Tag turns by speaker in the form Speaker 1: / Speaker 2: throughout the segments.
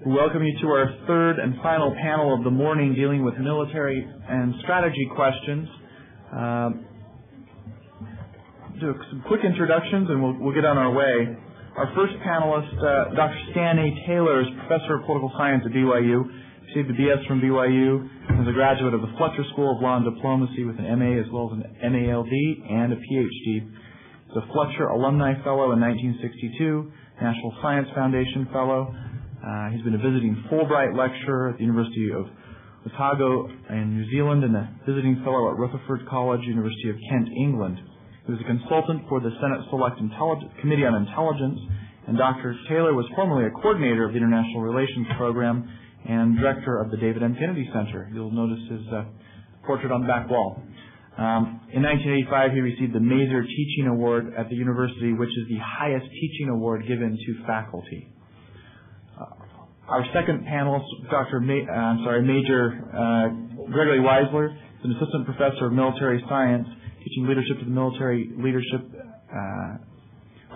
Speaker 1: We welcome you to our third and final panel of the morning dealing with military and strategy questions. Do some quick introductions and we'll get on our way. Our first panelist, Dr. Stan A. Taylor, is Professor of Political Science at BYU. Received a BS from BYU and is a graduate of the Fletcher School of Law and Diplomacy with an MA as well as an MALD and a PhD. He's a Fletcher Alumni Fellow in 1962, National Science Foundation Fellow. He's been a visiting Fulbright lecturer at the University of Otago in New Zealand and a visiting fellow at Rutherford College, University of Kent, England. He was a consultant for the Senate Select Committee on Intelligence, and Dr. Taylor was formerly a coordinator of the International Relations Program and director of the David M. Kennedy Center. You'll notice his portrait on the back wall. In 1985, he received the Mazer Teaching Award at the university, which is the highest teaching award given to faculty. Our second panelist, Major Gregory Weisler, is an assistant professor of military science, teaching leadership to the military leadership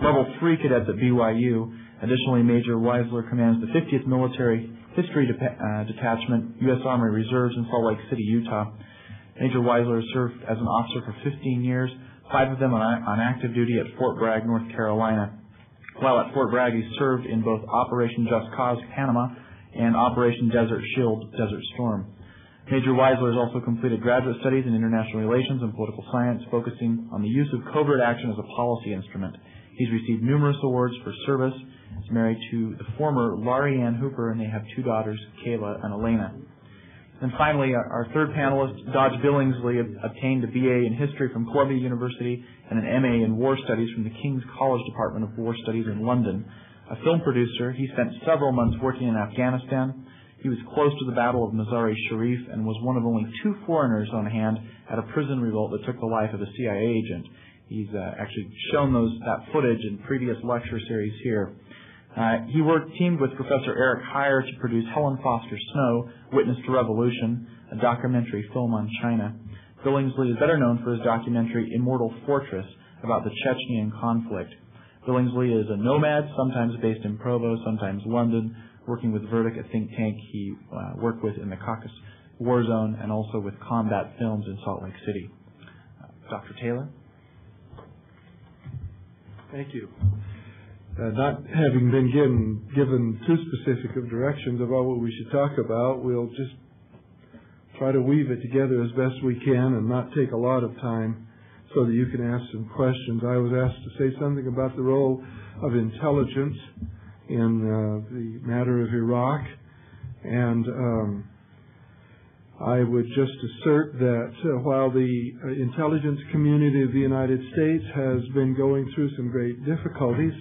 Speaker 1: level 3 cadets at BYU. Additionally, Major Weisler commands the 50th Military History Detachment, U.S. Army Reserves in Salt Lake City, Utah. Major Weisler served as an officer for 15 years, 5 of them on active duty at Fort Bragg, North Carolina. While at Fort Bragg, he served in both Operation Just Cause Panama and Operation Desert Shield Desert Storm. Major Weisler has also completed graduate studies in international relations and political science, focusing on the use of covert action as a policy instrument. He's received numerous awards for service. He's married to the former Laurie Ann Hooper, and they have 2 daughters, Kayla and Elena. And finally, our third panelist, Dodge Billingsley, obtained a BA in History from Columbia University and an MA in War Studies from the King's College Department of War Studies in London. A film producer, he spent several months working in Afghanistan. He was close to the Battle of Mazar-e-Sharif and was one of only 2 foreigners on hand at a prison revolt that took the life of a CIA agent. He's actually shown that footage in previous lecture series here. He teamed with Professor Eric Heyer to produce Helen Foster Snow, Witness to Revolution, a documentary film on China. Billingsley is better known for his documentary Immortal Fortress about the Chechenian conflict. Billingsley is a nomad, sometimes based in Provo, sometimes London, working with Verdict, a think tank he worked with in the Caucasus War Zone, and also with Combat Films in Salt Lake City. Dr. Taylor?
Speaker 2: Thank you. Not having been given too specific of directions about what we should talk about, we'll just try to weave it together as best we can and not take a lot of time so that you can ask some questions. I was asked to say something about the role of intelligence in the matter of Iraq, and I would just assert that while the intelligence community of the United States has been going through some great difficulties,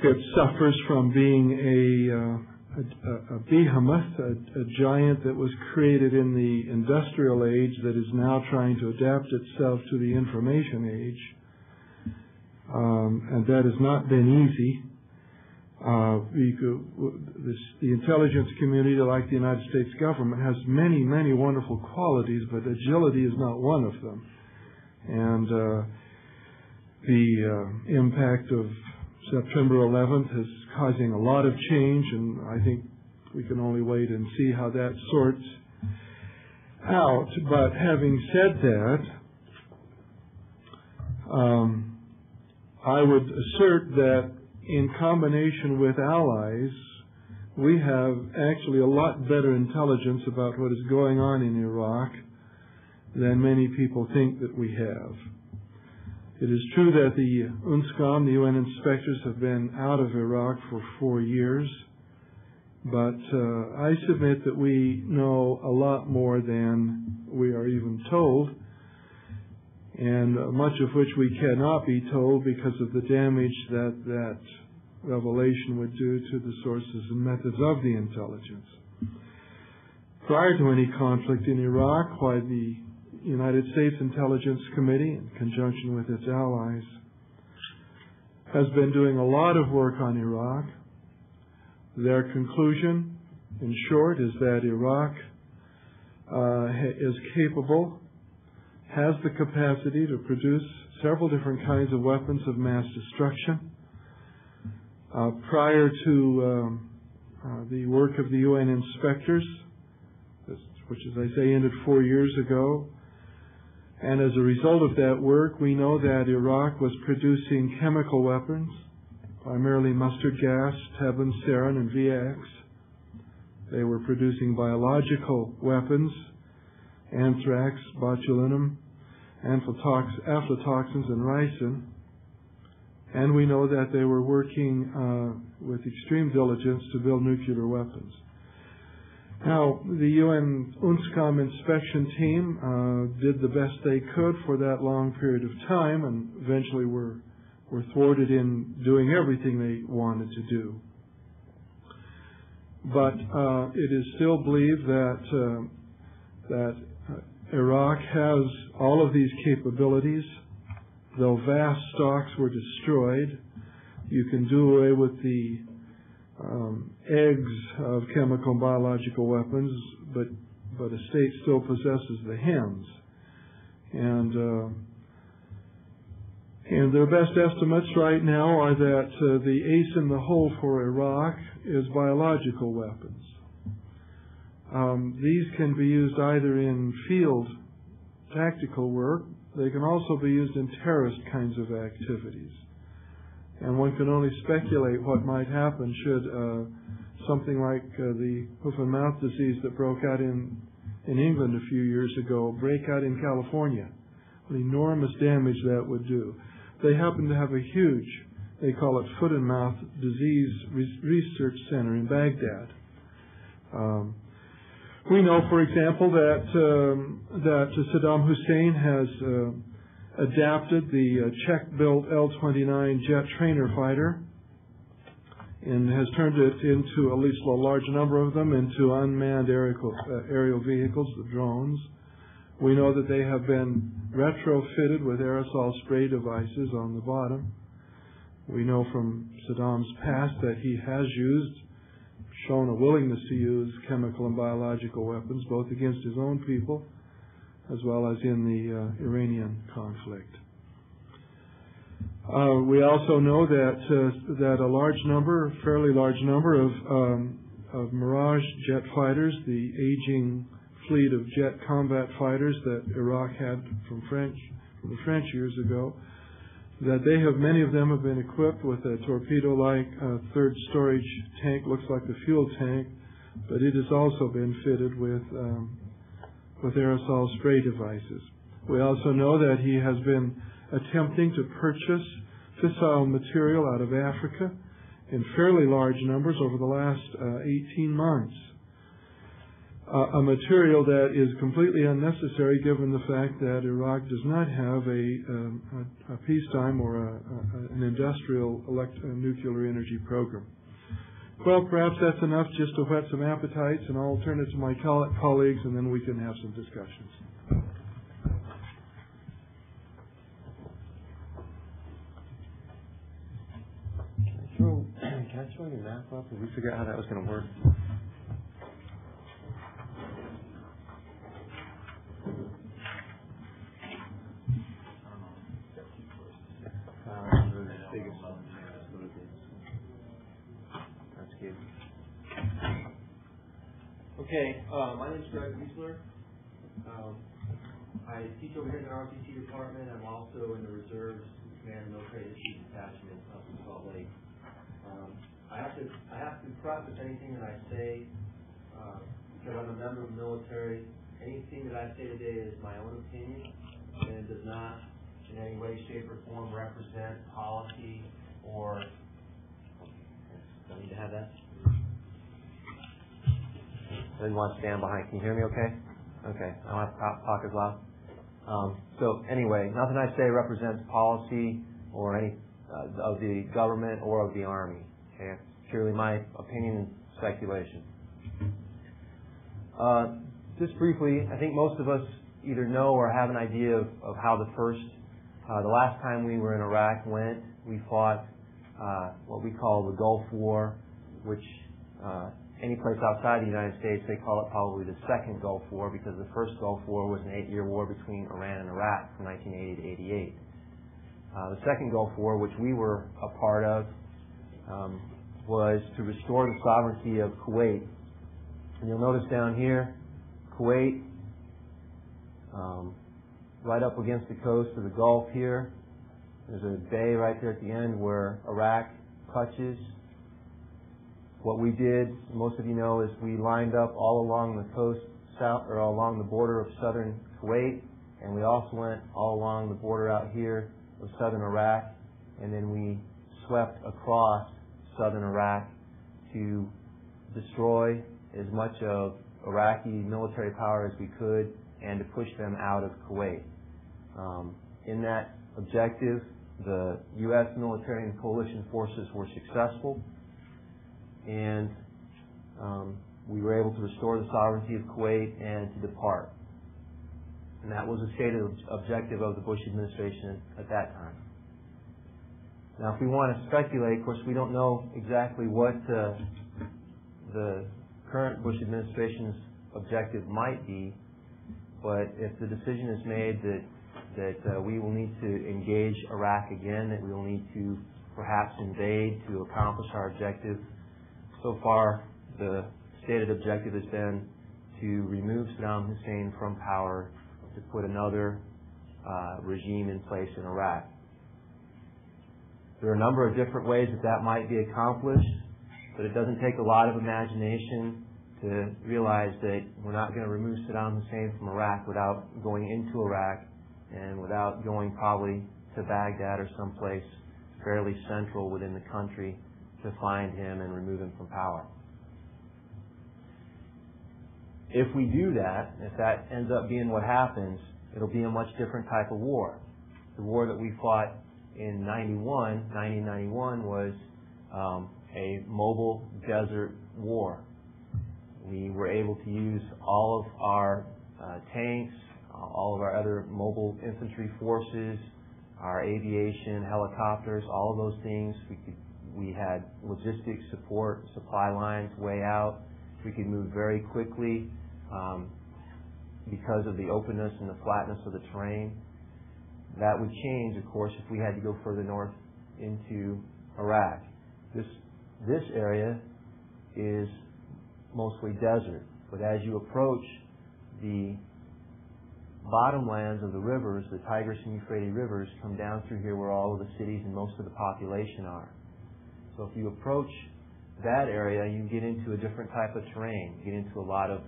Speaker 2: it suffers from being a behemoth, a giant that was created in the industrial age that is now trying to adapt itself to the information age. And that has not been easy. The intelligence community, like the United States government, has many, many wonderful qualities, but agility is not one of them. And the impact of September 11th is causing a lot of change, and I think we can only wait and see how that sorts out. But having said that, I would assert that in combination with allies, we have actually a lot better intelligence about what is going on in Iraq than many people think that we have. It is true that the UNSCOM, the UN inspectors, have been out of Iraq for 4 years, but I submit that we know a lot more than we are even told, and much of which we cannot be told because of the damage that revelation would do to the sources and methods of the intelligence. Prior to any conflict in Iraq, why the United States Intelligence Committee, in conjunction with its allies, has been doing a lot of work on Iraq. Their conclusion, in short, is that Iraq is capable, has the capacity to produce several different kinds of weapons of mass destruction, Prior to the work of the UN inspectors, which, as I say, ended 4 years ago, and as a result of that work, we know that Iraq was producing chemical weapons, primarily mustard gas, Tebin, sarin, and VX. They were producing biological weapons, anthrax, botulinum, aflatoxins, and ricin. And we know that they were working with extreme diligence to build nuclear weapons. Now, the UN UNSCOM inspection team did the best they could for that long period of time, and eventually were thwarted in doing everything they wanted to do. But it is still believed that Iraq has all of these capabilities. Though vast stocks were destroyed, you can do away with the eggs of chemical and biological weapons, but a state still possesses the hens. And their best estimates right now are that the ace in the hole for Iraq is biological weapons. These can be used either in field tactical work. They can also be used in terrorist kinds of activities. And one can only speculate what might happen should something like the hoof and mouth disease that broke out in England a few years ago break out in California. What enormous damage that would do. They happen to have a huge, they call it foot and mouth disease research center in Baghdad. We know, for example, that Saddam Hussein has adapted the Czech-built L-29 jet trainer fighter and has turned it into, at least a large number of them, into unmanned aerial vehicles, the drones. We know that they have been retrofitted with aerosol spray devices on the bottom. We know from Saddam's past that he has shown a willingness to use chemical and biological weapons, both against his own people as well as in the Iranian conflict. We also know that a fairly large number of Mirage jet fighters, the aging fleet of jet combat fighters that Iraq had from the French years ago, that many of them have been equipped with a torpedo-like third storage tank, looks like the fuel tank, but it has also been fitted with aerosol spray devices. We also know that he has been attempting to purchase fissile material out of Africa in fairly large numbers over the last 18 months. A material that is completely unnecessary given the fact that Iraq does not have a peacetime or an industrial nuclear energy program. Well, perhaps that's enough just to whet some appetites, and I'll turn it to my colleagues, and then we can have some discussions.
Speaker 3: Can I throw your map up? Did we figure out how that was going to work?
Speaker 4: Okay, my name is Gregory Weisler. I teach over here in the ROTC department. I'm also in the Reserves Command Military Issues Detachment up in Salt Lake. I have to preface anything that I say because I'm a member of the military. Anything that I say today is my own opinion, and it does not in any way, shape, or form represent policy or. Do I need to have that?
Speaker 3: I didn't want to stand behind. Can you hear me okay? Okay. I don't have to talk as loud. So anyway, nothing I say represents policy or any of the government or of the Army. Okay? It's purely my opinion and speculation. Just briefly, I think most of us either know or have an idea of how the last time we were in Iraq went. We fought what we call the Gulf War, which any place outside the United States, they call it probably the second Gulf War, because the first Gulf War was an 8-year war between Iran and Iraq from 1980 to 88. The second Gulf War, which we were a part of, was to restore the sovereignty of Kuwait. And you'll notice down here, Kuwait, right up against the coast of the Gulf here. There's a bay right there at the end where Iraq touches. What we did, most of you know, is we lined up all along the coast, or along the border of southern Kuwait, and we also went all along the border out here of southern Iraq, and then we swept across southern Iraq to destroy as much of Iraqi military power as we could and to push them out of Kuwait. In that objective, the U.S. military and coalition forces were successful, and we were able to restore the sovereignty of Kuwait and to depart. And that was the stated objective of the Bush administration at that time. Now, if we want to speculate, of course, we don't know exactly what the current Bush administration's objective might be, but if the decision is made that we will need to engage Iraq again, that we will need to perhaps invade to accomplish our objective, so far the stated objective has been to remove Saddam Hussein from power, to put another regime in place in Iraq. There are a number of different ways that might be accomplished, but it doesn't take a lot of imagination to realize that we're not going to remove Saddam Hussein from Iraq without going into Iraq and without going probably to Baghdad or someplace fairly central within the country to find him and remove him from power. If we do that, if that ends up being what happens, it'll be a much different type of war. The war that we fought in 1991 was a mobile desert war. We were able to use all of our tanks, all of our other mobile infantry forces, our aviation, helicopters, all of those things. We had logistics support, supply lines way out. We could move very quickly because of the openness and the flatness of the terrain. That would change, of course, if we had to go further north into Iraq. This area is mostly desert, but as you approach the bottomlands of the rivers, the Tigris and Euphrates rivers come down through here where all of the cities and most of the population are. So if you approach that area, you get into a different type of terrain. You get into a lot of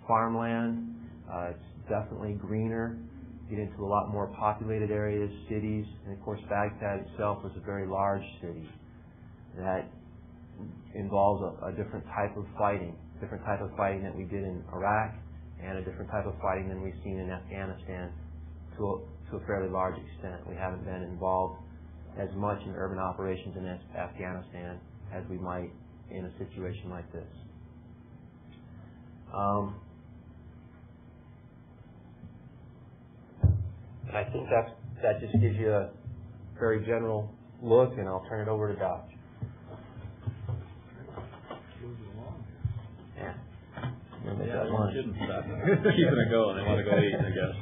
Speaker 3: farmland. It's definitely greener. You get into a lot more populated areas, cities, and of course Baghdad itself was a very large city that involves a different type of fighting that we did in Iraq, and a different type of fighting than we've seen in Afghanistan to a fairly large extent. We haven't been involved as much in urban operations in Afghanistan as we might in a situation like this. I think that just gives you a very general look, and I'll turn it over to Dodge. Yeah.
Speaker 5: Keeping it going. I want to go eat, I guess.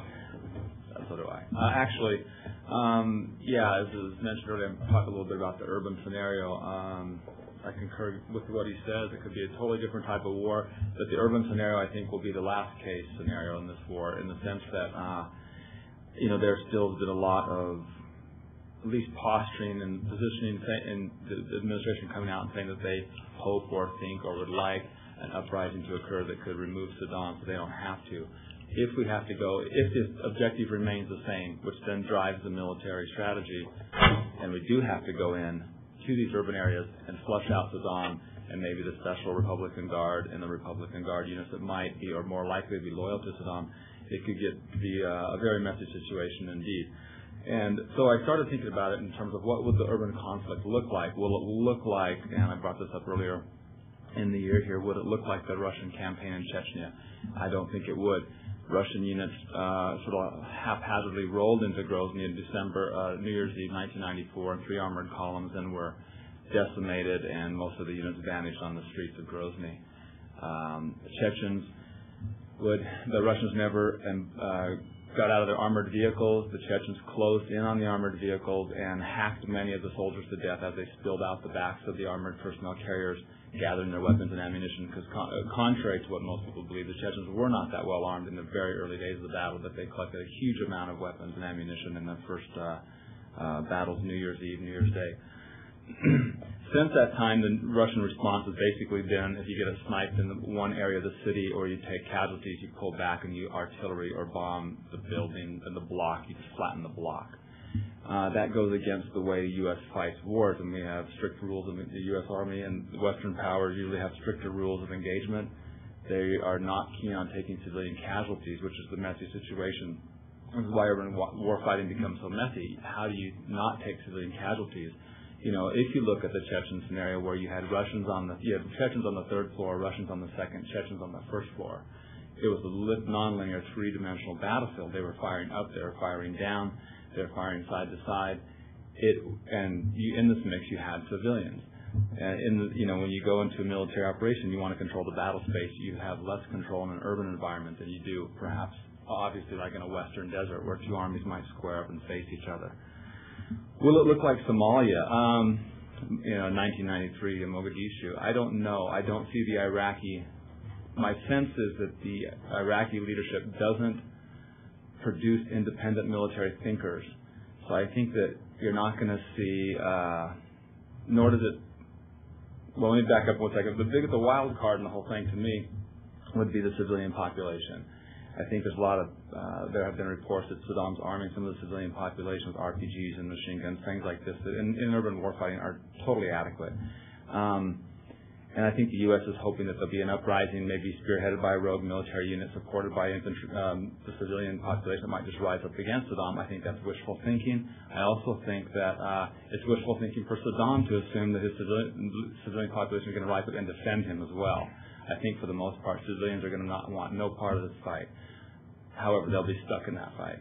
Speaker 5: So do I. Actually, as was mentioned earlier, I'm talking a little bit about the urban scenario. I concur with what he says. It could be a totally different type of war, but the urban scenario, I think, will be the last case scenario in this war, in the sense that, there's still been a lot of at least posturing and positioning, and the administration coming out and saying that they hope or think or would like an uprising to occur that could remove Saddam so they don't have to. If we have to go, if the objective remains the same, which then drives the military strategy, and we do have to go in to these urban areas and flush out Saddam and maybe the Special Republican Guard and the Republican Guard units that might be or more likely to be loyal to Saddam, it could be a very messy situation indeed. And so I started thinking about it in terms of what would the urban conflict look like? Will it look like, and I brought this up earlier in the year here, would it look like the Russian campaign in Chechnya? I don't think it would. Russian units sort of haphazardly rolled into Grozny in December, New Year's Eve 1994, in 3 armored columns, and were decimated, and most of the units vanished on the streets of Grozny. The Russians never got out of their armored vehicles. The Chechens closed in on the armored vehicles and hacked many of the soldiers to death as they spilled out the backs of the armored personnel carriers, gathering their weapons and ammunition. Because contrary to what most people believe, the Chechens were not that well armed in the very early days of the battle, but they collected a huge amount of weapons and ammunition in the first battles, New Year's Eve, New Year's Day. Since that time, the Russian response has basically been, if you get sniped in one area of the city or you take casualties, you pull back and you artillery or bomb the building and the block. You just flatten the block. That goes against the way the U.S. fights wars, and we have strict rules of the U.S. Army, and the Western powers usually have stricter rules of engagement. They are not keen on taking civilian casualties, which is the messy situation. This is why urban war fighting becomes so messy. How do you not take civilian casualties? You know, if you look at the Chechen scenario where you had Chechens on the third floor, Russians on the second, Chechens on the first floor, it was a non-linear, three-dimensional battlefield. They were firing up, they were firing down, they were firing side to side. In this mix, you had civilians. When you go into a military operation, you want to control the battle space. You have less control in an urban environment than you do, perhaps, obviously, like in a western desert where two armies might square up and face each other. Will it look like Somalia? 1993 in Mogadishu. I don't know. I don't see the Iraqi. My sense is that the Iraqi leadership doesn't produce independent military thinkers. So I think that you're not going to see, nor does it. Well, let me back up 1 second. The wild card in the whole thing to me would be the civilian population. I think there's a lot of, there have been reports that Saddam's arming some of the civilian population with RPGs and machine guns, things like this, that in urban warfighting are totally adequate. And I think the U.S. is hoping that there'll be an uprising, maybe spearheaded by a rogue military unit, supported by infantry, the civilian population that might just rise up against Saddam. I think that's wishful thinking. I also think that it's wishful thinking for Saddam to assume that his civilian population is going to rise up and defend him as well. I think for the most part, civilians are going to not want no part of this fight. However, they'll be stuck in that fight.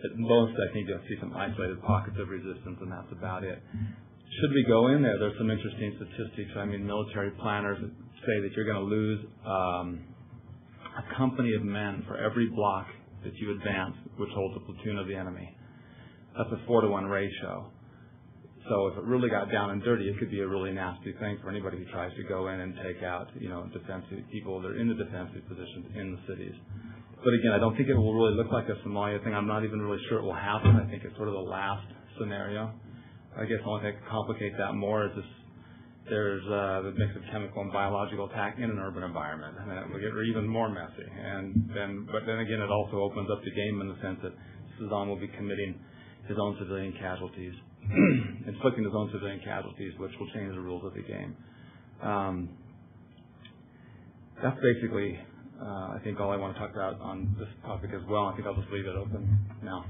Speaker 5: At most, I think you'll see some isolated pockets of resistance, and that's about it. Should we go in there? There's some interesting statistics. I mean, military planners say that you're going to lose a company of men for every block that you advance, which holds a platoon of the enemy. That's a 4-to-1 ratio. So if it really got down and dirty, it could be a really nasty thing for anybody who tries to go in and take out, defensive people that are in the defensive positions in the cities. But again, I don't think it will really look like a Somalia thing. I'm not even really sure it will happen. I think it's sort of the last scenario. I guess the only thing that could complicate that more is there's the mix of chemical and biological attack in an urban environment, and it will get even more messy. But then again, it also opens up the game in the sense that Saddam will be committing his own civilian casualties. Inflicting his own civilian casualties, which will change the rules of the game. That's basically, I think, all I want to talk about on this topic as well. I think I'll just leave it open now.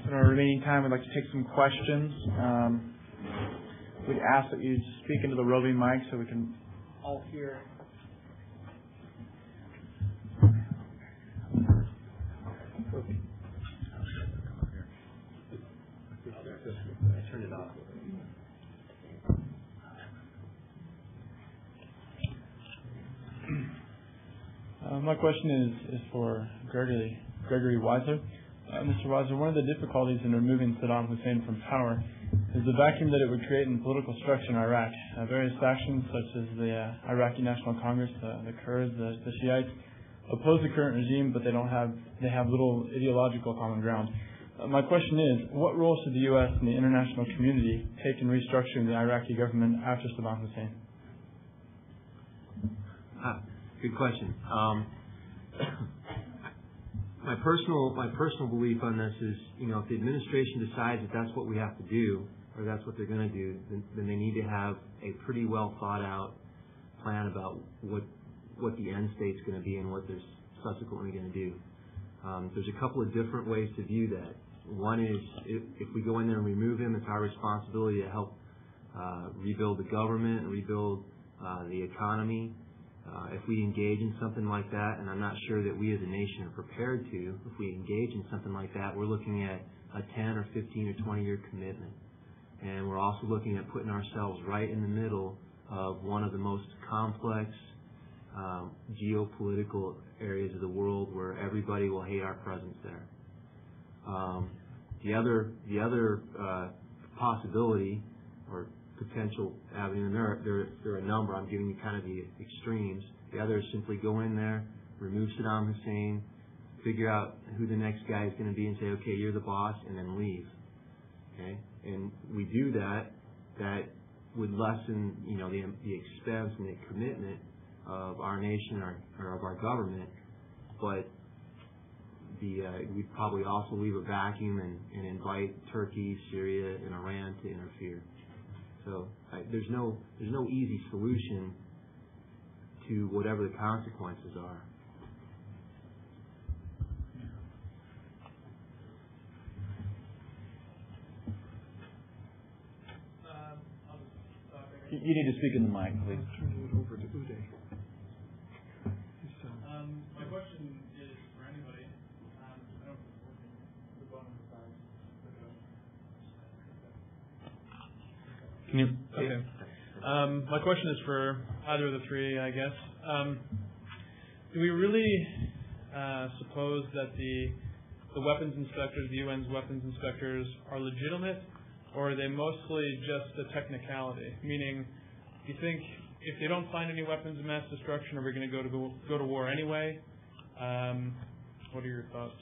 Speaker 1: In our remaining time, we'd like to take some questions. We'd ask that you speak into the roving mic so we can all hear.
Speaker 3: Turn it off.
Speaker 6: My question is for Gregory Weisler. Mr. Weisler, one of the difficulties in removing Saddam Hussein from power is the vacuum that it would create in political structure in Iraq. Various factions, such as the Iraqi National Congress, the Kurds, the Shiites, oppose the current regime, but they have little ideological common ground. My question is, what role should the U.S. and the international community take in restructuring the Iraqi government after Saddam Hussein?
Speaker 3: Good question. My personal belief on this is, if the administration decides that that's what we have to do, or that's what they're going to do, then they need to have a pretty well thought out plan about what the end state's going to be and what they're subsequently going to do. There's a couple of different ways to view that. One is if we go in there and remove him, it's our responsibility to help rebuild the government and rebuild the economy. If we engage in something like that, and I'm not sure that we as a nation are prepared to, if we engage in something like that, we're looking at a 10 or 15 or 20-year commitment. And we're also looking at putting ourselves right in the middle of one of the most complex
Speaker 4: geopolitical areas of the world where everybody will hate our presence there. The other possibility or potential avenue, and there are a number. I'm giving you kind of the extremes. The other is simply go in there, remove Saddam Hussein, figure out who the next guy is going to be, and say, okay, you're the boss, and then leave. Okay, and we do that. That would lessen, the expense and the commitment of our nation or of our government, but we'd probably also leave a vacuum and invite Turkey, Syria, and Iran to interfere. So there's no easy solution to whatever the consequences are.
Speaker 1: You need to speak in the mic, please.
Speaker 2: Turn it over to Uday.
Speaker 6: My question is for anybody. I don't know if it's working. The bottom of the side. Can you? Okay. My question is for either of the three, I guess. Do we really suppose that the weapons inspectors, the UN's weapons inspectors, are legitimate, or are they mostly just a technicality? Meaning, do you think if they don't find any weapons of mass destruction, are we going to go to war anyway? What are your thoughts?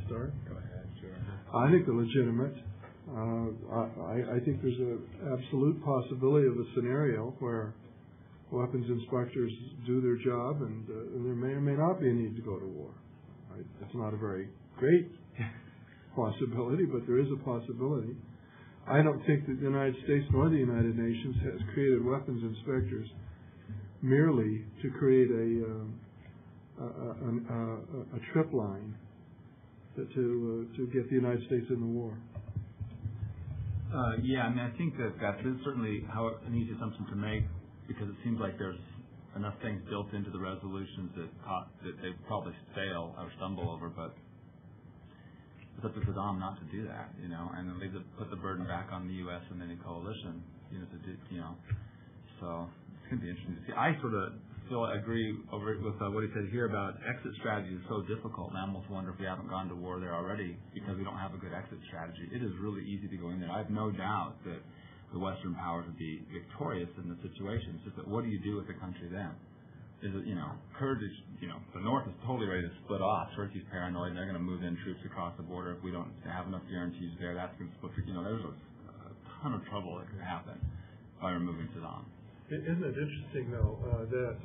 Speaker 2: Start?
Speaker 5: Go ahead, sure.
Speaker 2: I think they're legitimate. I think there's an absolute possibility of a scenario where weapons inspectors do their job, and there may or may not be a need to go to war. It's not a very great possibility, but there is a possibility. I don't think that the United States nor the United Nations has created weapons inspectors merely to create a trip line to get the United States in the war.
Speaker 5: I think that is certainly an easy assumption to make, because it seems like there's enough things built into the resolutions that they probably fail or stumble over, but it's up to Saddam not to do that, and then they put the burden back on the U.S. and any coalition, to do, So it's going to be interesting to see. I sort of agree with what he said here about exit strategy is so difficult, and I almost wonder if we haven't gone to war there already because we don't have a good exit strategy. It is really easy to go in there. I have no doubt that the Western powers would be victorious in the situation. It's just that what do you do with the country then? Is it, Kurdish, the North is totally ready to split off. Turkey's paranoid, and they're going to move in troops across the border. If we don't have enough guarantees there, that's going to split. There's a ton of trouble that could happen by removing Saddam.
Speaker 2: Isn't it interesting, though, that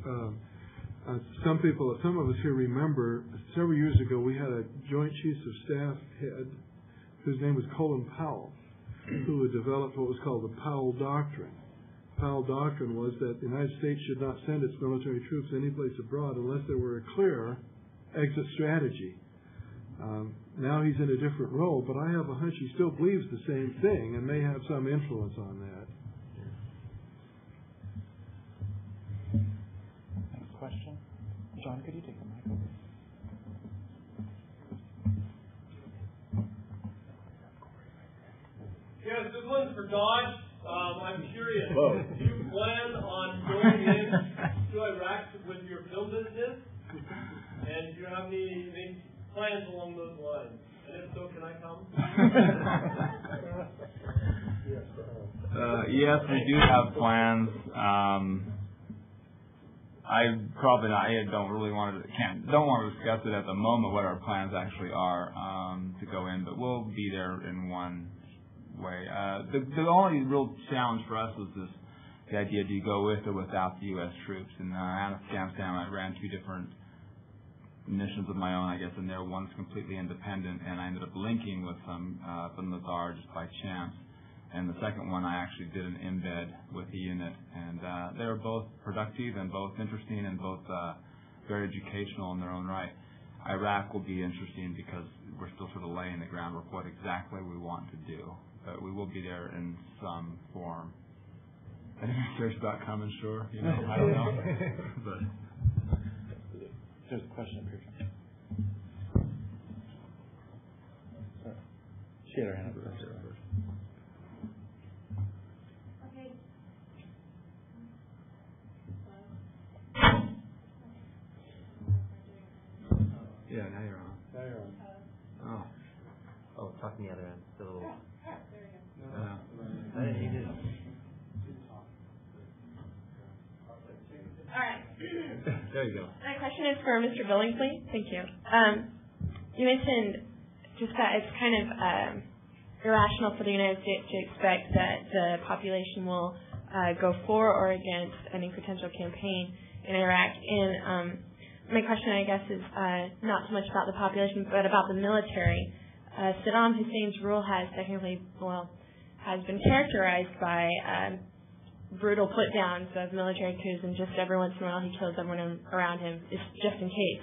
Speaker 2: some of us here remember several years ago we had a Joint Chiefs of Staff head whose name was Colin Powell, who had developed what was called the Powell Doctrine. Powell Doctrine was that the United States should not send its military troops anyplace abroad unless there were a clear exit strategy. Now he's in a different role, but I have a hunch he still believes the same thing and may have some influence on that.
Speaker 1: Next question. John, could you take the mic?
Speaker 7: Yes, this one's for Dodge. I'm curious. Do you plan on going into Iraq with your film business? And do you have any plans along those lines? And if so, can I come?
Speaker 5: Yes, we do have plans. I don't want to discuss it at the moment what our plans actually are to go in, but we'll be there in one way. The only real challenge for us was the idea: do you go with or without the U.S. troops? In Afghanistan, I ran 2 different missions of my own, I guess, and there one's completely independent, and I ended up linking with some from the Mazar just by chance. And the second one, I actually did an embed with the unit, and they were both productive and both interesting and both very educational in their own right. Iraq will be interesting because we're still sort of laying the groundwork what exactly we want to do. But we will be there in some form. And if you're serious about coming, sure. I don't know. But
Speaker 1: there's a question up here. Sorry. She had her hand up.
Speaker 8: Okay.
Speaker 5: Yeah, now you're on.
Speaker 2: Now you're on.
Speaker 5: Oh.
Speaker 3: Oh, talk to the other end. Still a little.
Speaker 4: I didn't need it.
Speaker 8: All right.
Speaker 3: There you go.
Speaker 8: My question is for Mr. Billingsley. Thank you. You mentioned just that it's kind of irrational for the United States to expect that the population will go for or against any potential campaign in Iraq. And my question, I guess, is not so much about the population, but about the military. Saddam Hussein's rule has been characterized by brutal put-downs of military coups, and just every once in a while he kills everyone around him, just in case.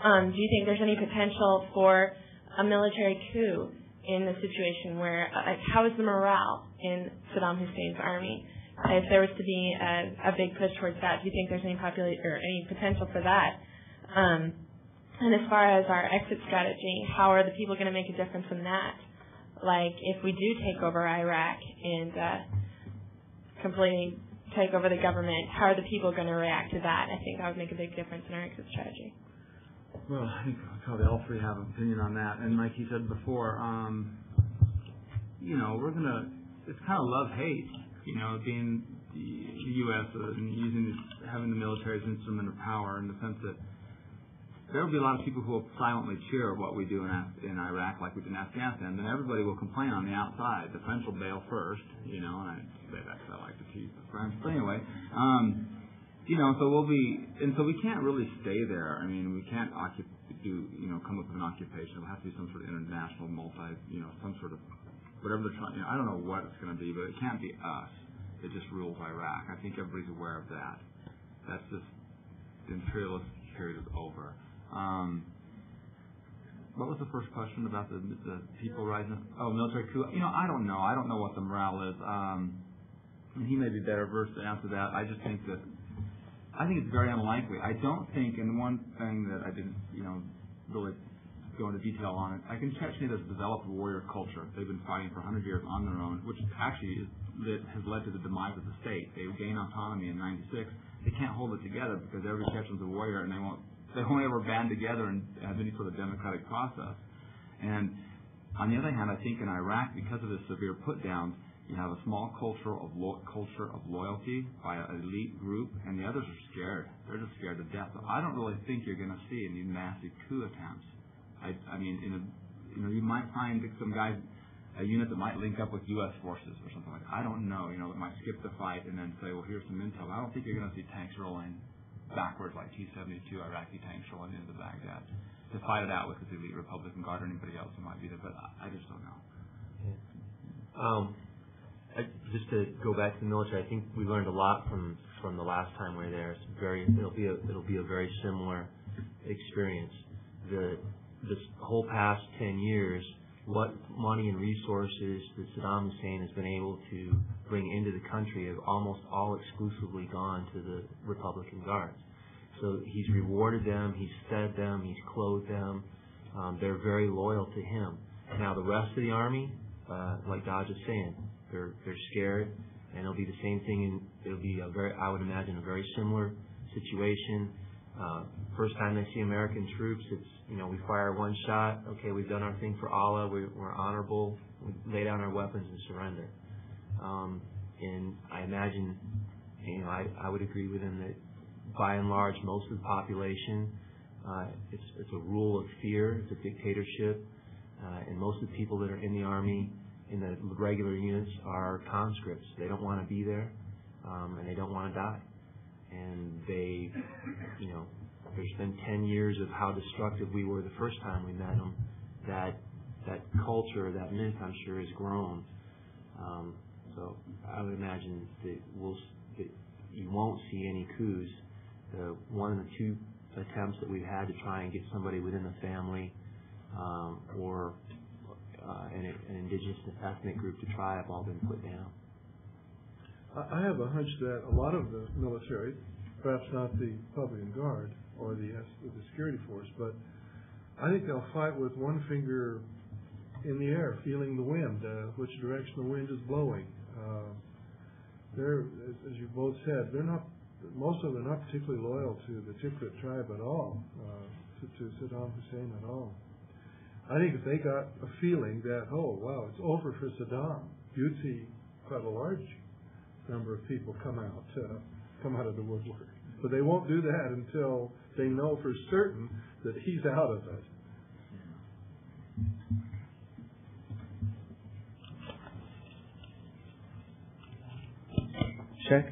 Speaker 8: Do you think there's any potential for a military coup in the situation where, how is the morale in Saddam Hussein's army? If there was to be a big push towards that, do you think there's any any potential for that? And as far as our exit strategy, how are the people going to make a difference in that? Like, if we do take over Iraq and completely take over the government, how are the people going to react to that? I think that would make a big difference in our exit strategy.
Speaker 5: Well, I think probably all three have an opinion on that. And like he said before, it's kind of love-hate, being the U.S. and having the military as an instrument of power, in the sense that there will be a lot of people who will silently cheer what we do in Iraq like we did in Afghanistan. Then everybody will complain on the outside. The French will bail first, and I say that because I like to tease the French. But anyway, so we can't really stay there. I mean, we can't come up with an occupation. It will have to be some sort of international some sort of, whatever they're trying, I don't know what it's going to be, but it can't be us that just rules Iraq. I think everybody's aware of that. That's just, the imperialist period is over. What was the first question about the people rising up? Oh, military coup. I don't know. I don't know what the morale is. And he may be better versed to answer that. I just think it's very unlikely. I don't think, and one thing that I didn't, really go into detail on it, I can Chechnya has developed a warrior culture. They've been fighting for 100 years on their own, which actually has led to the demise of the state. They gained autonomy in '96. They can't hold it together because every Chechen's a warrior, and they won't ever band together and have any sort of democratic process. And on the other hand, I think in Iraq, because of the severe put-downs, you have a small culture of loyalty by an elite group, and the others are scared. They're just scared to death. So I don't really think you're going to see any massive coup attempts. I mean, you might find some guys, a unit that might link up with U.S. forces or something like that. I don't know. That might skip the fight and then say, well, here's some intel. I don't think you're going to see tanks rolling backwards like T-72 Iraqi tanks rolling into Baghdad to fight it out with the elite Republican Guard or anybody else who might be there. But I just don't know.
Speaker 3: Just to go back to the military, I think we learned a lot from the last time we were there. It'll be a very similar experience. This whole past 10 years, what money and resources that Saddam Hussein has been able to bring into the country have almost all exclusively gone to the Republican Guards. So he's rewarded them, he's fed them, he's clothed them. They're very loyal to him. Now the rest of the army, like Dodge is saying, they're scared, and it'll be the same thing. It'll be I would imagine, a very similar situation. First time they see American troops, it's we fire one shot. Okay, we've done our thing for Allah. We're honorable. We lay down our weapons and surrender. And I imagine, I would agree with him that by and large, most of the population, it's a rule of fear. It's a dictatorship, and most of the people that are in the army, in the regular units, are conscripts. They don't want to be there, and they don't want to die. And they, there's been 10 years of how destructive we were the first time we met them. That culture, that myth, I'm sure, has grown. So I would imagine that you won't see any coups. One of the two attempts that we've had to try and get somebody within the family or an indigenous ethnic group to try have all been put down.
Speaker 2: I have a hunch that a lot of the military, perhaps not the Republican Guard or the security force, but I think they'll fight with one finger in the air, feeling the wind, which direction the wind is blowing. They're, as you both said, most of them are not particularly loyal to the Tikrit tribe at all. to Saddam Hussein at all. I think if they got a feeling that, oh, wow, it's over for Saddam, you'd see quite a large number of people come out of the woodwork. But they won't do that until they know for certain that he's out of it.
Speaker 9: Check.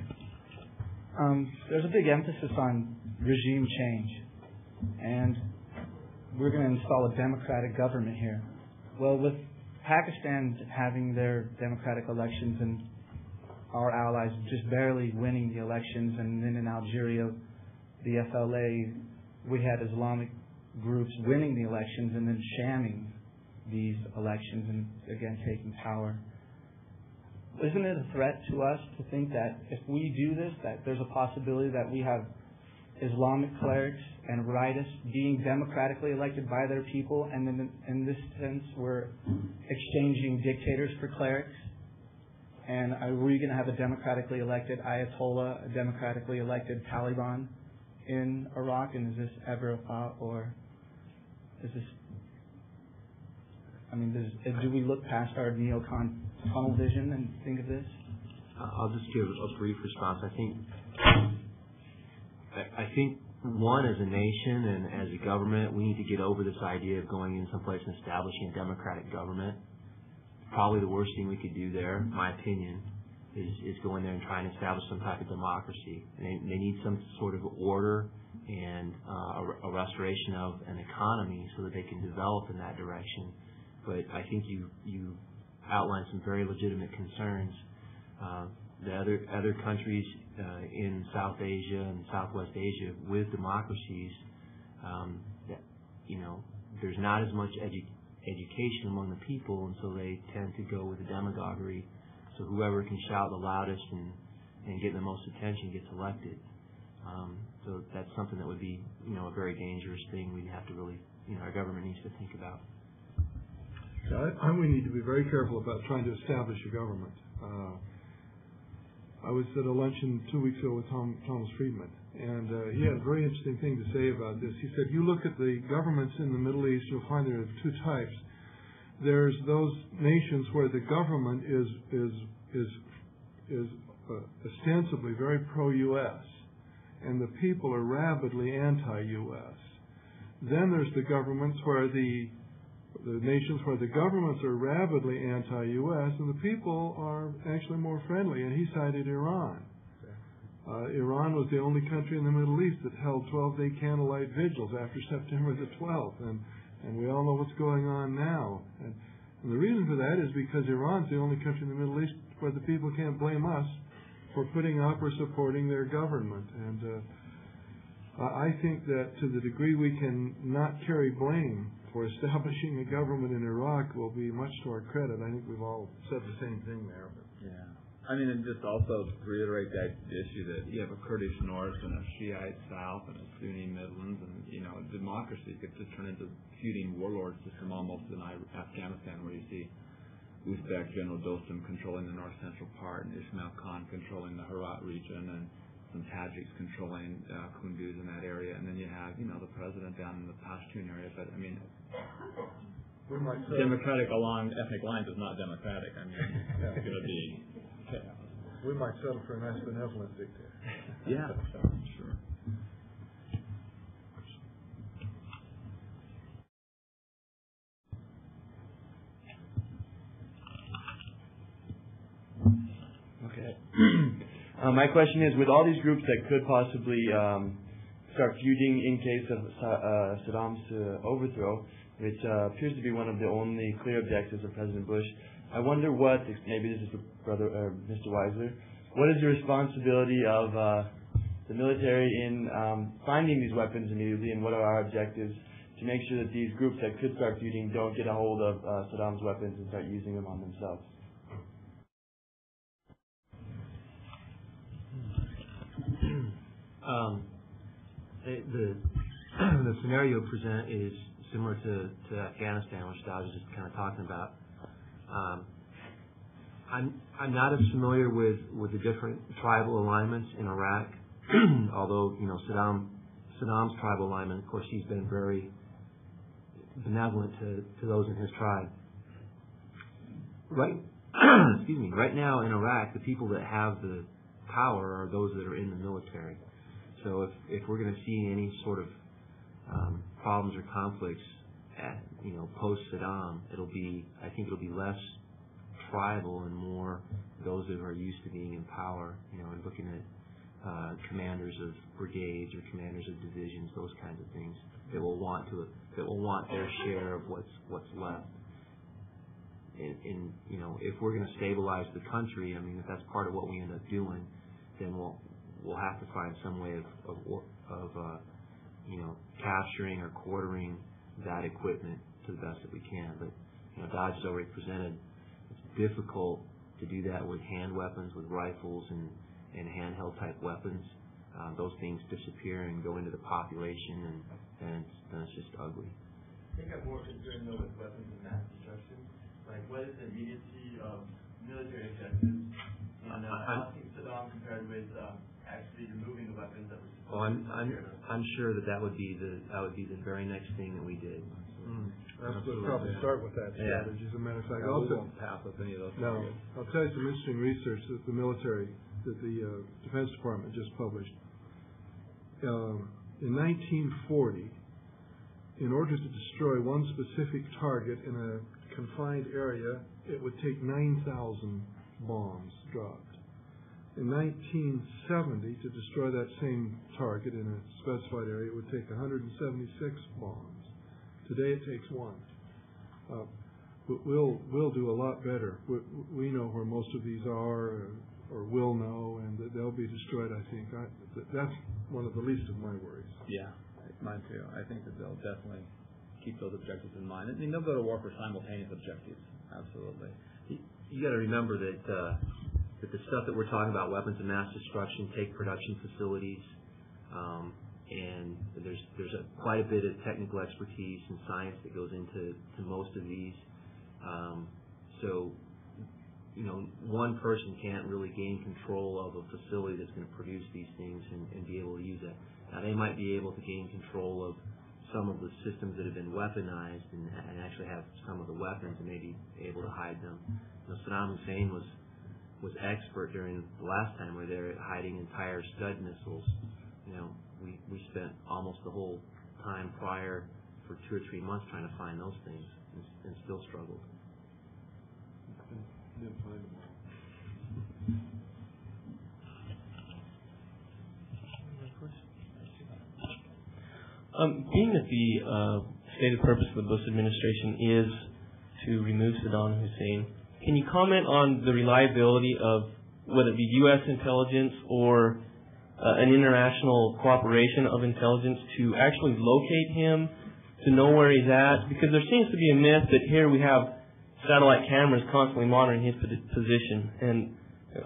Speaker 9: There's a big emphasis on regime change, and we're going to install a democratic government here. Well, with Pakistan having their democratic elections and our allies just barely winning the elections, and then in Algeria, the FLA, we had Islamic groups winning the elections and then shamming these elections and again taking power. Isn't it a threat to us to think that if we do this, that there's a possibility that we have Islamic clerics and rightists being democratically elected by their people, and then in this sense we're exchanging dictators for clerics? And are we going to have a democratically elected Ayatollah, a democratically elected Taliban in Iraq? And is this ever a thought, or is this? I mean, do we look past our neocon tunnel vision and think of this?
Speaker 3: I'll just give a brief response. I think one, as a nation and as a government, we need to get over this idea of going in someplace and establishing a democratic government. Probably the worst thing we could do there, in my opinion, is go in there and try and establish some type of democracy. They need some sort of order and a restoration of an economy so that they can develop in that direction. But I think you outlined some very legitimate concerns. The other countries in South Asia and Southwest Asia with democracies, there's not as much education among the people, and so they tend to go with the demagoguery. So whoever can shout the loudest and get the most attention gets elected. So that's something that would be, a very dangerous thing. We have to really, our government needs to think about.
Speaker 2: We need to be very careful about trying to establish a government. I was at a luncheon 2 weeks ago with Thomas Friedman, and he had a very interesting thing to say about this. He said, you look at the governments in the Middle East, you'll find there are two types. There's those nations where the government is ostensibly very pro-U.S., and the people are rabidly anti-U.S. Then there's the governments where the nations where the governments are rabidly anti-U.S. and the people are actually more friendly, and he cited Iran. Iran was the only country in the Middle East that held 12-day candlelight vigils after September the 12th, and we all know what's going on now. And the reason for that is because Iran's the only country in the Middle East where the people can't blame us for putting up or supporting their government. And I think that to the degree we can not carry blame for establishing a government in Iraq will be much to our credit. I think we've all said the same thing there.
Speaker 5: Yeah. I mean, and just also to reiterate that issue that you have a Kurdish north and a Shiite south and a Sunni Midlands, and democracy could just turn into feuding warlord system almost in Afghanistan, where you see Uzbek General Dostum controlling the north central part and Ismail Khan controlling the Herat region, and some Tajiks controlling Kunduz in that area, and then you have the president down in the Pashtun area. But I mean, democratic along ethnic lines is not democratic. I mean, it's going to be chaos.
Speaker 2: We might settle for a nice benevolent dictator.
Speaker 5: Yeah, sure.
Speaker 10: Okay. My question is, with all these groups that could possibly start feuding in case of Saddam's overthrow, which appears to be one of the only clear objectives of President Bush, I wonder what, maybe this is for Mr. Weisler, what is the responsibility of the military in finding these weapons immediately, and what are our objectives to make sure that these groups that could start feuding don't get a hold of Saddam's weapons and start using them on themselves?
Speaker 3: The scenario present is similar to Afghanistan, which I was just kind of talking about. I'm not as familiar with the different tribal alignments in Iraq, although Saddam
Speaker 4: Saddam's tribal alignment. Of course, he's been very benevolent to those in his tribe. Right, excuse me. Right now in Iraq, the people that have the power are those that are in the military. So if we're going to see any sort of problems or conflicts at, post Saddam, I think it'll be less tribal and more those that are used to being in power, and looking at commanders of brigades or commanders of divisions, those kinds of things that will want their share of what's left. And if we're going to stabilize the country, if that's part of what we end up doing, then we'll have to find some way of capturing or quartering that equipment to the best that we can. But Dodge has already presented it's difficult to do that with hand weapons, with rifles and handheld type weapons. Those things disappear and go into the population, and then it's just ugly.
Speaker 10: I think I'm more concerned though with weapons of mass destruction. Like, what is the immediacy of military objectives in ousting Saddam compared with actually removing the weapons that were supposed to be
Speaker 4: I'm sure that would be the very next thing that we did.
Speaker 2: Let's probably start with that strategy. As a matter of fact,
Speaker 5: we won't pass up any of those.
Speaker 2: No, I'll tell you some interesting research that the Defense Department just published. In 1940, in order to destroy one specific target in a confined area, it would take 9,000 bombs dropped. In 1970, to destroy that same target in a specified area, it would take 176 bombs. Today it takes one. But we'll do a lot better. We know where most of these are, or will know, and they'll be destroyed, I think. That's one of the least of my worries.
Speaker 5: Yeah, mine too. I think that they'll definitely keep those objectives in mind. They'll go to war for simultaneous objectives. Absolutely.
Speaker 4: You got to remember that the stuff that we're talking about, weapons of mass destruction, take production facilities, and there's quite a bit of technical expertise and science that goes into most of these. So, one person can't really gain control of a facility that's going to produce these things and be able to use it. Now, they might be able to gain control of some of the systems that have been weaponized and actually have some of the weapons and maybe able to hide them. Saddam Hussein was expert during the last time we were there at hiding entire Scud missiles. We spent almost the whole time prior for 2 or 3 months trying to find those things and still struggled.
Speaker 2: Didn't find them all.
Speaker 11: Being that the stated purpose of the Bush administration is to remove Saddam Hussein, can you comment on the reliability of whether it be U.S. intelligence or an international cooperation of intelligence to actually locate him, to know where he's at? Because there seems to be a myth that here we have satellite cameras constantly monitoring his position, and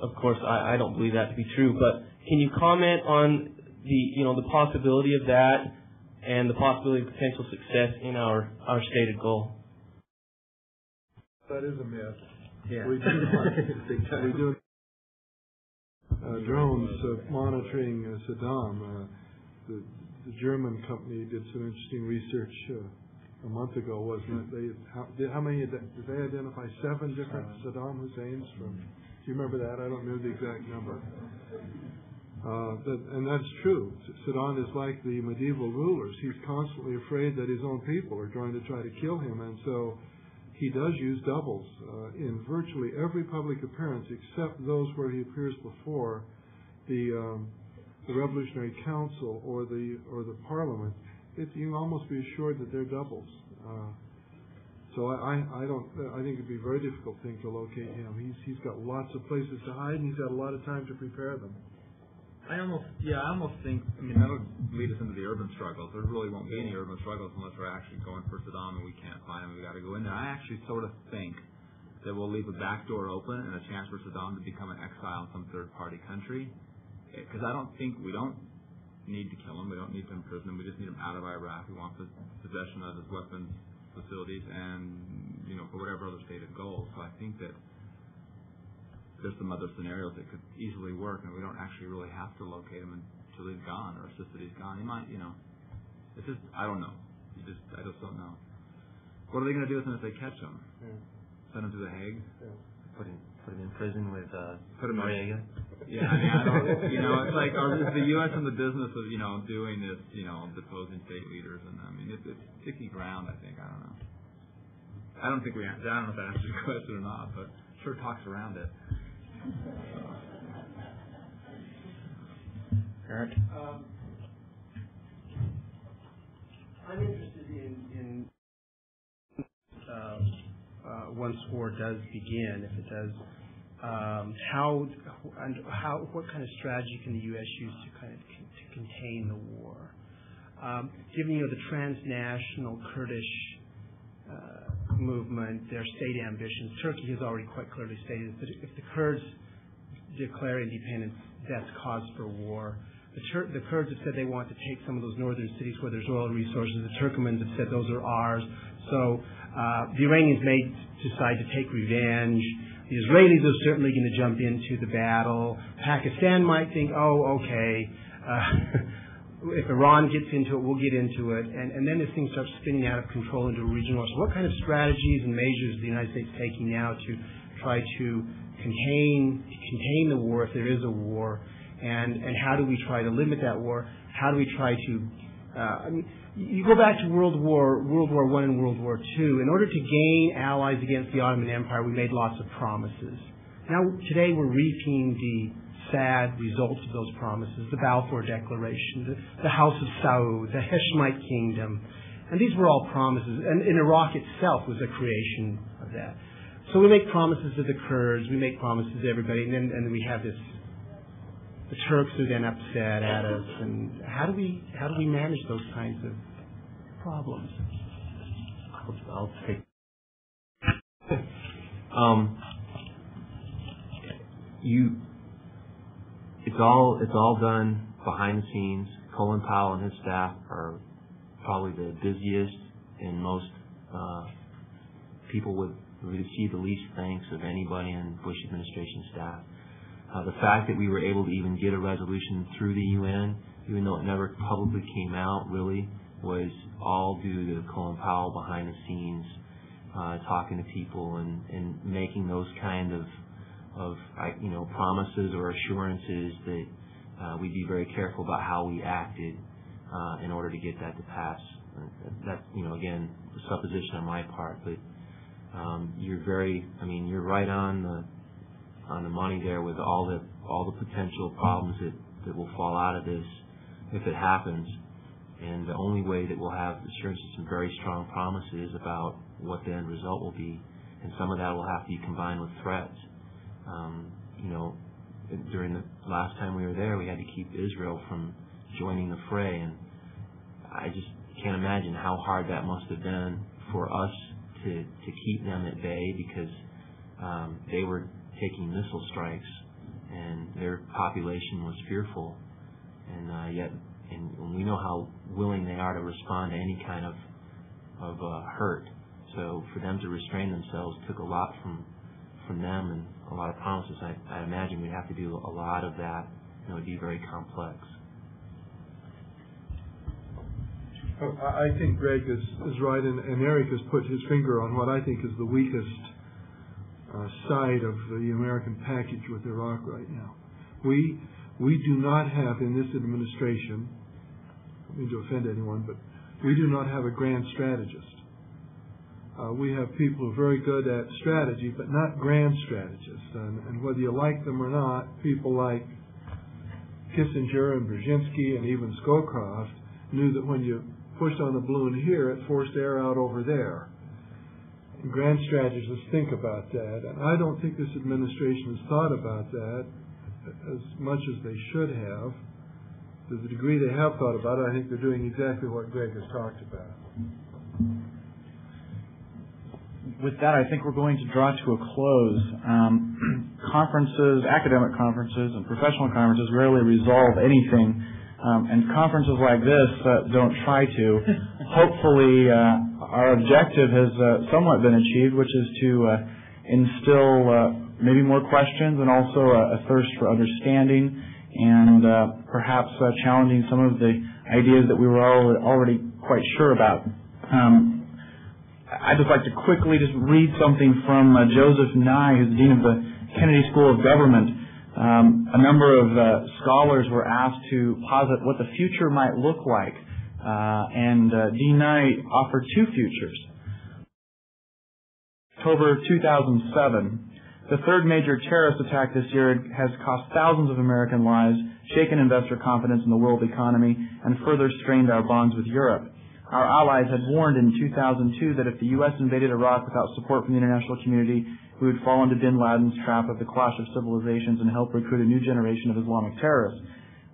Speaker 11: of course I don't believe that to be true. But can you comment on the possibility of that and the possibility of potential success in our stated goal?
Speaker 2: That is a myth.
Speaker 5: Yeah.
Speaker 2: We do drones monitoring Saddam. The German company did some interesting research a month ago, wasn't it? How many did they identify? 7 different Saddam Husseins from? Do you remember that? I don't remember the exact number. And that's true. Saddam is like the medieval rulers. He's constantly afraid that his own people are going to try to kill him, and so he does use doubles in virtually every public appearance, except those where he appears before the Revolutionary Council or the Parliament. You can almost be assured that they're doubles. So I think it'd be a very difficult thing to locate him. He's got lots of places to hide, and he's had a lot of time to prepare them.
Speaker 5: I almost think, that'll lead us into the urban struggles. There really won't be any urban struggles unless we're actually going for Saddam and we can't find him. We got to go in there. I actually sort of think that we'll leave a back door open and a chance for Saddam to become an exile in some third-party country. Because we don't need to kill him. We don't need to imprison him. We just need him out of Iraq. We want the possession of his weapons facilities and, for whatever other stated goals. So I think that there's some other scenarios that could easily work, and we don't actually really have to locate him till he's gone or assist that he's gone. He might, it's just, I don't know. I just don't know. What are they going to do with him if they catch him? Send him to The Hague?
Speaker 3: Put him in prison with
Speaker 5: Yeah,
Speaker 3: Noriega.
Speaker 5: I don't, it's like, is the U.S. in the business of, doing this, deposing state leaders? And I mean, it's sticky ground, I think. I don't know. I don't know if that answers your question or not, but sure talks around it.
Speaker 1: Eric?
Speaker 12: I'm interested in once war does begin, if it does, what kind of strategy can the U.S. use to contain the war? Given the transnational Kurdish movement, their state ambitions, Turkey has already quite clearly stated that if the Kurds declare independence, that's cause for war. The Kurds have said they want to take some of those northern cities where there's oil resources. The Turkmens have said those are ours. So the Iranians may decide to take revenge. The Israelis are certainly going to jump into the battle. Pakistan might think, okay, if Iran gets into it, we'll get into it. And then this thing starts spinning out of control into a regional war. So what kind of strategies and measures is the United States taking now to try to contain the war if there is a war? And how do we try to limit that war? How do we try to you go back to World War I and World War II. In order to gain allies against the Ottoman Empire, we made lots of promises. Now, today we're reaping the sad results of those promises, the Balfour Declaration, the House of Saud, the Hashemite Kingdom. And these were all promises. And Iraq itself was a creation of that. So we make promises to the Kurds, we make promises to everybody, and then we have this. The Turks are then upset at us, and how do we manage those kinds of problems?
Speaker 3: I'll take. It's all done behind the scenes. Colin Powell and his staff are probably the busiest and most people would receive the least thanks of anybody in Bush administration staff. The fact that we were able to even get a resolution through the UN, even though it never publicly came out, really, was all due to Colin Powell behind the scenes, talking to people and making those kind of promises or assurances that we'd be very careful about how we acted in order to get that to pass. That's again, a supposition on my part, but you're right on the money there with all the potential problems that will fall out of this if it happens. And the only way that we'll have assurances and very strong promises about what the end result will be, and some of that will have to be combined with threats. During the last time we were there, we had to keep Israel from joining the fray, and I just can't imagine how hard that must have been for us to keep them at bay, because they were taking missile strikes and their population was fearful, and yet we know how willing they are to respond to any kind of hurt. So for them to restrain themselves took a lot from them and a lot of promises. I imagine we'd have to do a lot of that, and it would be very complex.
Speaker 2: I think Greg is right, and Eric has put his finger on what I think is the weakest side of the American package with Iraq right now. We do not have in this administration, I don't mean to offend anyone, but we do not have a grand strategist. We have people who are very good at strategy, but not grand strategists. And whether you like them or not, people like Kissinger and Brzezinski and even Scowcroft knew that when you pushed on the balloon here, it forced air out over there. And grand strategists think about that. And I don't think this administration has thought about that as much as they should have. To the degree they have thought about it, I think they're doing exactly what Greg has talked about.
Speaker 1: With that, I think we're going to draw to a close. Conferences, academic conferences, and professional conferences rarely resolve anything, and conferences like this don't try to. Hopefully, our objective has somewhat been achieved, which is to instill maybe more questions and also a thirst for understanding and perhaps challenging some of the ideas that we were already quite sure about. I'd just like to quickly just read something from Joseph Nye, who's the Dean of the Kennedy School of Government. A number of scholars were asked to posit what the future might look like, and Dean Nye offered two futures. October 2007, the third major terrorist attack this year has cost thousands of American lives, shaken investor confidence in the world economy, and further strained our bonds with Europe. Our allies had warned in 2002 that if the U.S. invaded Iraq without support from the international community, we would fall into bin Laden's trap of the clash of civilizations and help recruit a new generation of Islamic terrorists.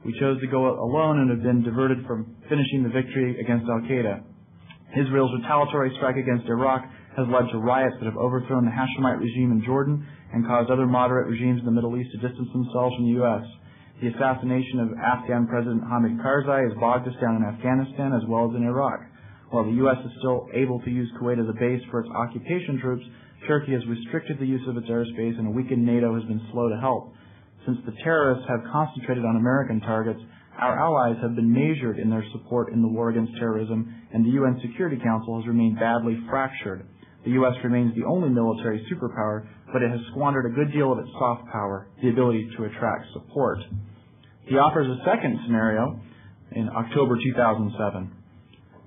Speaker 1: We chose to go alone and have been diverted from finishing the victory against al-Qaeda. Israel's retaliatory strike against Iraq has led to riots that have overthrown the Hashemite regime in Jordan and caused other moderate regimes in the Middle East to distance themselves from the U.S. The assassination of Afghan President Hamid Karzai has bogged us down in Afghanistan as well as in Iraq. While the U.S. is still able to use Kuwait as a base for its occupation troops, Turkey has restricted the use of its airspace, and a weakened NATO has been slow to help. Since the terrorists have concentrated on American targets, our allies have been measured in their support in the war against terrorism, and the UN Security Council has remained badly fractured. The U.S. remains the only military superpower, but it has squandered a good deal of its soft power, the ability to attract support. He offers a second scenario in October 2007.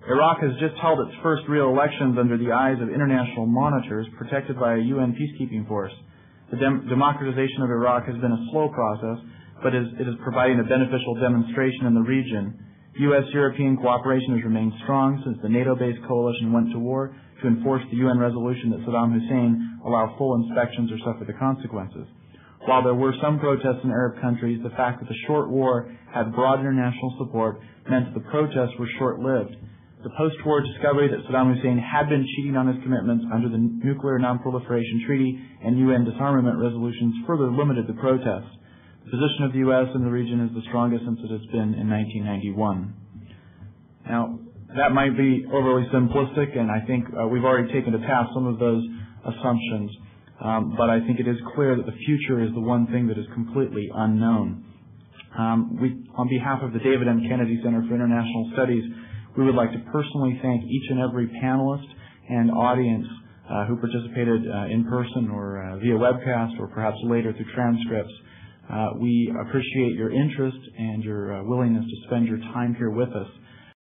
Speaker 1: Iraq has just held its first real elections under the eyes of international monitors protected by a UN peacekeeping force. The democratization of Iraq has been a slow process, but it is providing a beneficial demonstration in the region. U.S.-European cooperation has remained strong since the NATO-based coalition went to war to enforce the UN resolution that Saddam Hussein allow full inspections or suffer the consequences. While there were some protests in Arab countries, the fact that the short war had broad international support meant that the protests were short-lived. The post-war discovery that Saddam Hussein had been cheating on his commitments under the Nuclear Non-Proliferation Treaty and UN disarmament resolutions further limited the protests. The position of the U.S. in the region is the strongest since it has been in 1991. Now, that might be overly simplistic, and I think we've already taken to task some of those assumptions, but I think it is clear that the future is the one thing that is completely unknown. On behalf of the David M. Kennedy Center for International Studies, we would like to personally thank each and every panelist and audience who participated in person or via webcast or perhaps later through transcripts. We appreciate your interest and your willingness to spend your time here with us.